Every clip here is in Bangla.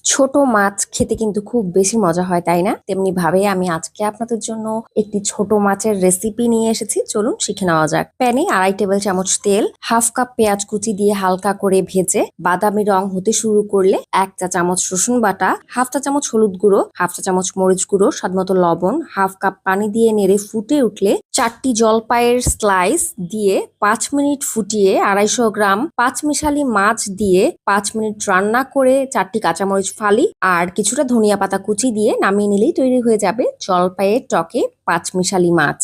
ছোট মাছ খেতে কিন্তু খুব বেশি মজা হয়, তাই না? তেমনি ভাবে আমি আজকে আপনাদের জন্য একটি ছোট মাছের রেসিপি নিয়ে এসেছি। চলুন শিখে নেওয়া যাক। প্যানে 2.5 টেবিল চামচ তেল, হাফ কাপ পেঁয়াজ কুচি দিয়ে হালকা করে ভেজে বাদামি রং হতে শুরু করলে 1 চা চামচ রসুন বাটা, হাফ চা চামচ হলুদ গুঁড়ো, হাফ চা চামচ মরিচ গুঁড়ো, স্বাদমতো লবণ, হাফ কাপ পানি দিয়ে নেড়ে ফুটে উঠলে 4টি জলপাইয়ের স্লাইস দিয়ে 5 মিনিট ফুটিয়ে 250 গ্রাম পাঁচমিশালি মাছ দিয়ে 5 মিনিট রান্না করে 4টি কাঁচামরিচ ফালি আর কিছুটা ধনিয়া পাতা কুচি দিয়ে নামিয়ে নিলেই তৈরি হয়ে যাবে জলপাইয়ের টকে পাঁচমিশালি মাছ।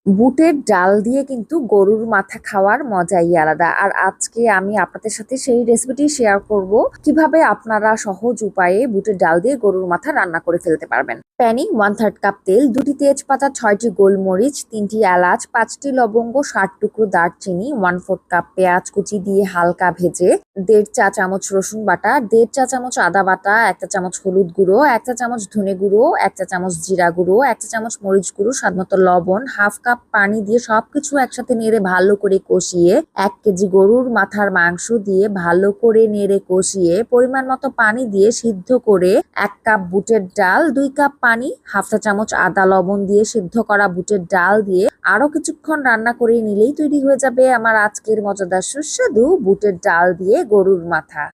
বুটের ডাল দিয়ে কিন্তু গরুর মাথা খাওয়ার মজাই আলাদা। আর আজকে আমি আপনাদের সাথে সেই রেসিপিটি শেয়ার করব, কিভাবে আপনারা সহজ উপায়ে বুটের ডাল দিয়ে গরুর মাথা রান্না করে ফেলতে পারবেন। প্যানে 1/3 কাপ তেল, 2টি তেজপাতা, 6টি গোলমরিচ, 3টি এলাচ, 5টি লবঙ্গ, 60 টুকরো দারচিনি, 1/4 কাপ পেঁয়াজ কুচি দিয়ে হালকা ভেজে 1.5 চা চামচ রসুন বাটা, 1.5 চা চামচ আদা বাটা, 1 চা চামচ হলুদ গুঁড়ো, 1 চা চামচ ধনে গুঁড়ো, 1 চা চামচ জিরা গুঁড়ো, 1 চা চামচ মরিচ গুঁড়ো, স্বাদমতো লবণ, হাফ কাপ পানি দিয়ে সবকিছু একসাথে নেড়ে ভালো করে কষিয়ে 1 কেজি গরুর মাথার মাংস দিয়ে ভালো করে নেড়ে কষিয়ে পরিমাণ মতো পানি দিয়ে সিদ্ধ করে 1 কাপ বুটের ডাল, 2 কাপ পানি, হাফ চা চামচ আদা লবণ দিয়ে সিদ্ধ করা বুটের ডাল দিয়ে আরো কিছুক্ষণ রান্না করে নিলেই তৈরি হয়ে যাবে আমার আজকের মজাদার সুস্বাদু বুটের ডাল দিয়ে গরুর মাথা।